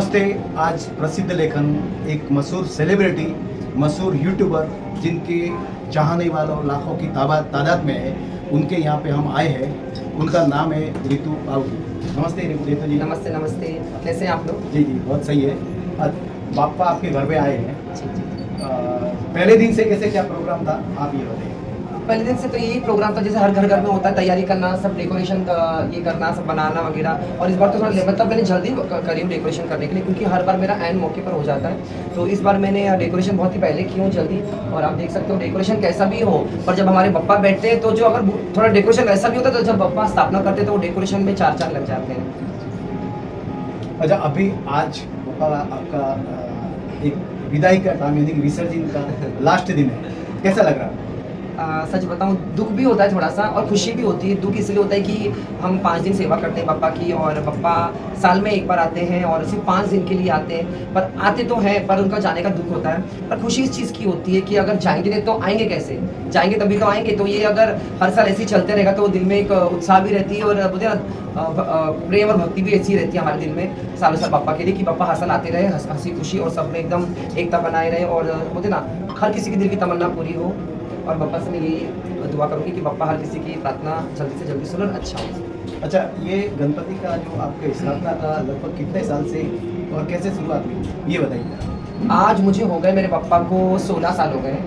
नमस्ते। आज प्रसिद्ध लेखन, एक मशहूर सेलिब्रिटी, मशहूर यूट्यूबर जिनके चाहने वालों लाखों की तादाद में है, उनके यहाँ पे हम आए हैं। उनका नाम है रितु आहूजा। नमस्ते रितु जी। नमस्ते नमस्ते, कैसे हैं आप लोग? जी जी, बहुत सही है। आज बापा आपके घर पे आए हैं। जी जी। पहले दिन से कैसे क्या प्रोग्राम था, आप ये बताइए। पहले दिन से तो यही प्रोग्राम था, जैसे हर घर में होता है, तैयारी करना, सब डेकोरेशन ये करना, सब बनाना वगैरह। और इस बार तो थोड़ा मतलब मैंने जल्दी करी हूँ डेकोरेशन करने के लिए, क्योंकि हर बार मेरा एंड मौके पर हो जाता है। तो इस बार मैंने डेकोरेशन बहुत ही पहले की हूँ जल्दी। और आप देख सकते हो डेकोरेशन कैसा भी हो, पर जब हमारे पप्पा बैठते हैं तो जो अगर थोड़ा डेकोरेशन ऐसा भी होता है, तो जब पप्पा स्थापना करते हैं तो वो डेकोरेशन में चार लग जाते हैं। अच्छा, अभी आज पापा आपका एक विदाई का टाइम यानी विसर्जन का लास्ट दिन है, कैसा लग रहा है? सच बताऊं, दुख भी होता है थोड़ा सा और खुशी भी होती है। दुख इसलिए होता है कि हम 5 दिन सेवा करते हैं पापा की, और पापा साल में एक बार आते हैं और सिर्फ 5 दिन के लिए आते हैं। पर आते तो हैं, पर उनका जाने का दुख होता है। पर खुशी इस चीज़ की होती है कि अगर जाएंगे तो आएंगे कैसे, जाएंगे तभी तो आएंगे। तो ये अगर हर साल ऐसे ही चलते रहेगा तो दिल में एक उत्साह भी रहती है, और बोलते हैं ना, प्रेम और भक्ति भी ऐसी रहती है हमारे दिल में सालों साल पापा के लिए, कि पापा हर साल आते रहे, हंसी खुशी और सब में एकदम एकता बनाए रहे। और बोलते ना, हर किसी की दिल की तमन्ना पूरी हो। और पापा से मैं यही दुआ करूँगी कि पापा हर किसी की प्रार्थना जल्दी से जल्दी सुनो और अच्छा हो। अच्छा, ये गणपति का जो आपके स्थापना का लगभग कितने साल से और कैसे शुरुआत हुई, ये बताइए। आज मुझे हो गए, मेरे पापा को 16 साल हो गए,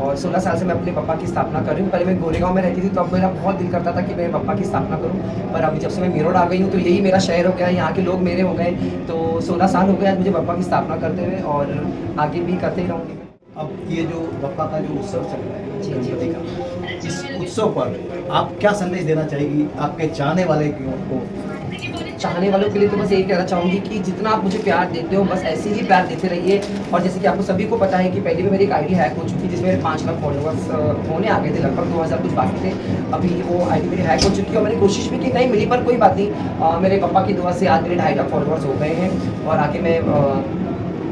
और 16 साल से मैं अपने पापा की स्थापना कर रही हूँ। पहले मैं गोरेगांव में रहती थी, तो अब मेरा बहुत दिल करता था कि मैं पापा की स्थापना करूँ। पर अभी जब से मैं मीरोड आ गई हूँ तो यही मेरा शहर हो गया, यहाँ के लोग मेरे हो गए। तो 16 साल हो गए आज मुझे पापा की स्थापना करते हुए, और आगे भी करते ही रहूँगी। अब ये जो बप्पा का जो उत्सव चल रहा है जी, जी। गणपति का, इस उत्सव पर आप क्या संदेश देना चाहेगी आपके चाहने वाले को? चाहने वालों के लिए तो बस यही कहना चाहूँगी कि जितना आप मुझे प्यार देते हो, बस ऐसे ही प्यार देते रहिए। और जैसे कि आपको सभी को पता है कि पहले भी मेरी एक आईडी हैक हो चुकी थी, जिसमें मेरे 5 लाख फॉलोअर्स होने आ गए थे, लगभग 2000 कुछ बाकी थे। अभी वो आईडी मेरी हैक हो चुकी है, और मैंने कोशिश भी की, नहीं मिली, पर कोई बात नहीं। मेरे पापा की दुआ से आज मेरे 2.5 लाख फॉलोअर्स हो गए हैं। और आगे मैं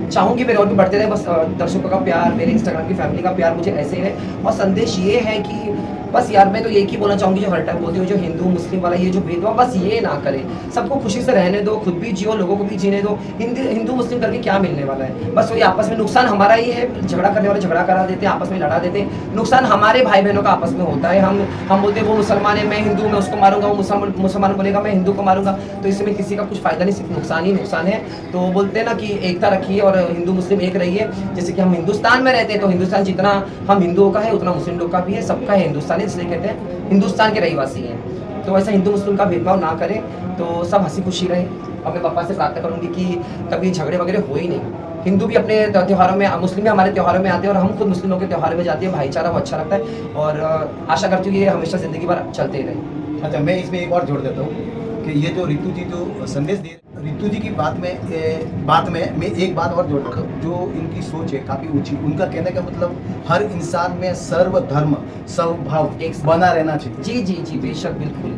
चाहूँगी मेरे और भी बढ़ते रहे। बस दर्शकों का प्यार, मेरे इंस्टाग्राम की फैमिली का प्यार मुझे ऐसे ही रहे। और संदेश ये है कि बस यार, मैं तो एक ही बोलना चाहूँगी, जो हर टाइम बोलती हूँ, जो हिंदू मुस्लिम वाला ये जो भेदभाव, बस ये ना करें। सबको खुशी से रहने दो, खुद भी जियो, लोगों को भी जीने दो। हिंदू मुस्लिम करके क्या मिलने वाला है? बस वही आपस में नुकसान हमारा ही है। झगड़ा करने वाले झगड़ा करा देते हैं, आपस में लड़ा देते हैं। नुकसान हमारे भाई बहनों का आपस में होता है। हम बोलते हैं वो मुसलमान है, मैं हिंदू, मैं उसको मारूंगा। वो मुसलमान बोलेगा मैं हिंदू को मारूंगा। तो इसमें किसी का कुछ फायदा नहीं, सिर्फ नुकसान ही नुकसान है। तो बोलते हैं ना कि एकता रखिए और हिंदू मुस्लिम एक रहिए। जैसे कि हम हिंदुस्तान में रहते हैं, तो हिंदुस्तान जितना हम हिंदुओं का है उतना मुस्लिम लोग का भी है, सबका है हिंदुस्तान, इसलिए कहते हैं हिंदुस्तान के रहीवासी हैं। तो ऐसा हिंदू मुस्लिम का भेदभाव ना करें, तो सब हंसी खुशी रहे। और मैं पापा से प्रार्थना करूंगी कि कभी झगड़े वगैरह हो ही नहीं। हिंदू भी अपने त्योहारों में, मुस्लिम भी हमारे त्योहारों में आते हैं, और हम खुद मुस्लिमों के त्योहारों में जाते हैं। भाईचारा वो अच्छा लगता है, और आशा करती हूँ ये हमेशा ज़िंदगी भर चलते ही रहे। अच्छा, मैं इसमें एक और जोड़ देता हूँ कि ये जो रितु जी जो संदेश दे, रितु जी की बात में मैं एक बात और जोड़ देता हूँ। जो इनकी सोच है काफ़ी ऊंची। उनका कहने का मतलब हर इंसान में सर्वधर्म स्वभाव एक बना रहना चाहिए। जी जी जी, बेशक, बिल्कुल।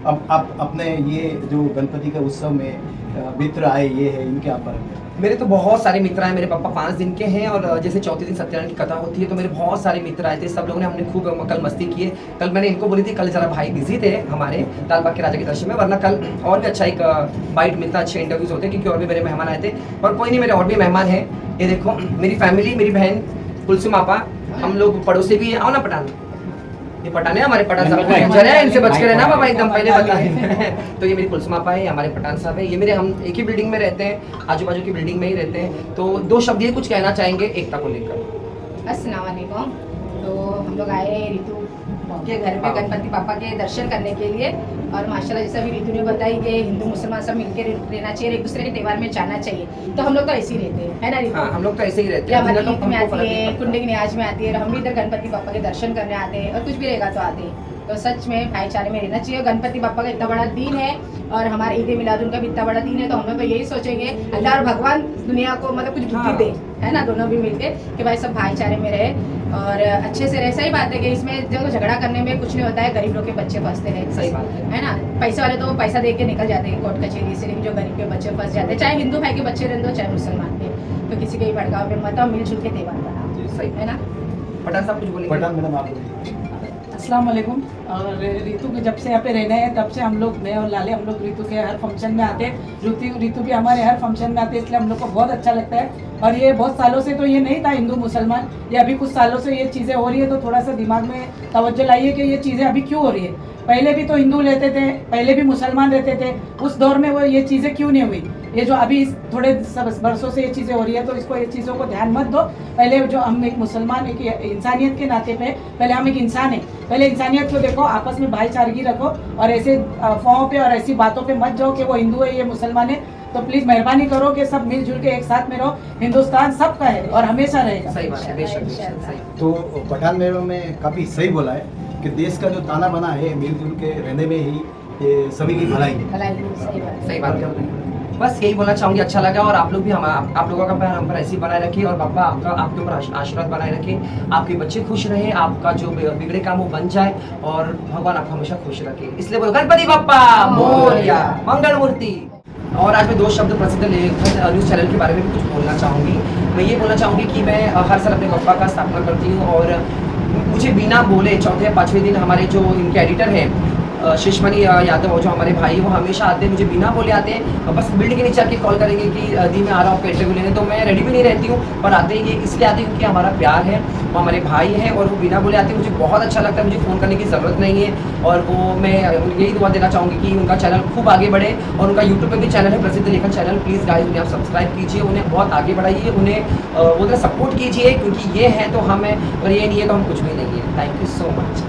अब आप अपने ये जो गणपति के उत्सव में मित्र आए, ये है इनके आप पर? मेरे तो बहुत सारे मित्र आए। मेरे पापा 5 दिन के हैं, और जैसे चौथे दिन सत्यनारायण की कथा होती है, तो मेरे बहुत सारे मित्र आए थे। सब लोगों ने, हमने खूब कल मस्ती की है। कल मैंने इनको बोली थी, कल जरा भाई बिजी थे हमारे लालबाग के राजा के दर्शन में, वरना कल और भी अच्छा एक बाइट मिलता, अच्छे इंटरव्यूज होते, क्योंकि और भी मेरे मेहमान आए थे। पर कोई नहीं, मेरे और भी मेहमान हैं। ये देखो मेरी फैमिली, मेरी बहन कुलसुम आपा, हम लोग पड़ोसी भी हैं। आओ ना पठान, ये पठान है हमारे, पठान साहब डेंजर है, इनसे बच के रहना बाबा, एकदम पहले बताए। तो ये मेरी कुलसुम आपा है, हमारे पठान साहब है। ये मेरे, हम एक ही बिल्डिंग में रहते हैं, आजू बाजू की बिल्डिंग में ही रहते हैं। तो 2 शब्द ये कुछ कहना चाहेंगे एकता को लेकर। अस्सलाम वालेकुम। तो हम लोग आए हैं रितु के घर पे गणपति पापा के दर्शन करने के लिए। और माशाल्लाह, जैसा भी रितु ने बताई कि हिंदू मुसलमान सब मिलकर रहना चाहिए, एक दूसरे के त्यौहार में जाना चाहिए। तो हम लोग तो ऐसे ही रहते हैं, है ना रितु? हाँ, हम लोग तो ऐसे ही रहते या हैं। हमारी ईद में आती है, कुंडे की न्याज में आती है, और हम भी इधर गणपति पापा के दर्शन करने आते हैं, और कुछ भी रहेगा तो आते हैं। तो सच में भाईचारे में रहना चाहिए। गणपति पापा का इतना बड़ा दिन है, और हमारे ईद मिलादुन का भी इतना बड़ा दिन है। तो हम लोग तो यही सोचेंगे अल्लाह और भगवान दुनिया को मतलब कुछ बुद्धि दे, है ना, दोनों भी मिलके, कि भाई सब भाईचारे में रहे और अच्छे से रहे। सही बात है कि इसमें जो झगड़ा करने में कुछ नहीं होता है, गरीब लोग के बच्चे फंसते हैं। सही बात है ना, पैसे वाले तो पैसा दे के निकल जाते हैं कोर्ट कचहरी से, लेकिन जो गरीब के बच्चे फंस जाते हैं, चाहे हिंदू भाई के बच्चे रहते हो चाहे मुसलमान के, तो किसी के भी भड़काव पे मत आओ, मिलजुल के त्यौहार बनाओ, सही है ना। पठान साहब कुछ बोलेंगे? पठान मैडम आप बोलिए। अस्सलाम वालेकुम। और रितु के जब से यहाँ पे रहना है तब से हम लोग, मैं और लाले, हम लोग रितु के हर फंक्शन में आते हैं। रितु भी हमारे हर फंक्शन में आते हैं, इसलिए हम लोग को बहुत अच्छा लगता है। और ये बहुत सालों से तो ये नहीं था हिंदू मुसलमान, ये अभी कुछ सालों से ये चीज़ें हो रही है, तो थोड़ा सा दिमाग में तवज्जो लाइए कि ये चीज़ें अभी क्यों हो रही है। पहले भी तो हिंदू रहते थे, पहले भी मुसलमान रहते थे, उस दौर में वो ये चीज़ें क्यों नहीं हुई। ये जो अभी थोड़े वर्षों से ये चीज़ें हो रही है, तो इसको ये चीज़ों को ध्यान मत दो। पहले जो हम एक मुसलमान, एक इंसानियत के नाते पे पहले हम एक इंसान है, पहले इंसानियत को देखो, आपस में भाईचारगी रखो और ऐसे अफवाहों पे और ऐसी बातों पे मत जाओ कि वो हिंदू है, ये मुसलमान है। तो प्लीज़ मेहरबानी करो कि सब मिलजुल के एक साथ में रहो। हिंदुस्तान सबका है और हमेशा रहेगा। सही बात है, बेशक बेशक सही। तो पठान मेरे में काफ़ी सही बोला है कि देश का जो ताना बना है मिलजुल के रहने में ही ये सभी की भलाई है। सही बात है। बस यही बोलना चाहूँगी, अच्छा लगा। और आप लोग भी आप लोगों का प्यार हम पर ऐसे ही बनाए रखिए और पापा आपका आपके ऊपर आशीर्वाद बनाए रखे, आपके बच्चे खुश रहे, आपका जो बिगड़े काम वो बन जाए और भगवान आपको हमेशा खुश रखे। इसलिए बोलो गणपति बप्पा मोरया, मंगल मूर्ति। और आज मैं 2 शब्द प्रसिद्ध लेखन न्यूज़ चैनल के बारे में भी कुछ बोलना चाहूँगी। मैं ये बोलना चाहूँगी कि मैं हर साल अपने पप्पा का स्थापना करती हूँ और मुझे बिना बोले चौथे या 5वें दिन हमारे जो इनके एडिटर हैं शिशमणि यादव, जो हमारे भाई, वो हमेशा आते हैं, मुझे बिना बोले आते हैं। बस बिल्डिंग के नीचे आके कॉल करेंगे कि दी मैं आ रहा हूँ पेट्रे को लेने, तो मैं रेडी भी नहीं रहती हूँ, पर आते हैं। ये इसलिए आते हैं क्योंकि हमारा प्यार है, वो हमारे भाई हैं और वो बिना बोले आते हैं। मुझे बहुत अच्छा लगता है, मुझे फ़ोन करने की ज़रूरत नहीं है। और वो मैं यही दुआ देना चाहूँगी कि उनका चैनल खूब आगे बढ़े। और उनका यूट्यूब पर भी चैनल है, प्रसिद्ध लेखन चैनल। प्लीज़ गाइस उन्हें आप सब्सक्राइब कीजिए, उन्हें बहुत आगे बढ़ाइए, उन्हें वो तरह सपोर्ट कीजिए, क्योंकि ये है तो हम हैं और ये नहीं है तो हम कुछ भी नहीं है। Thank you so much.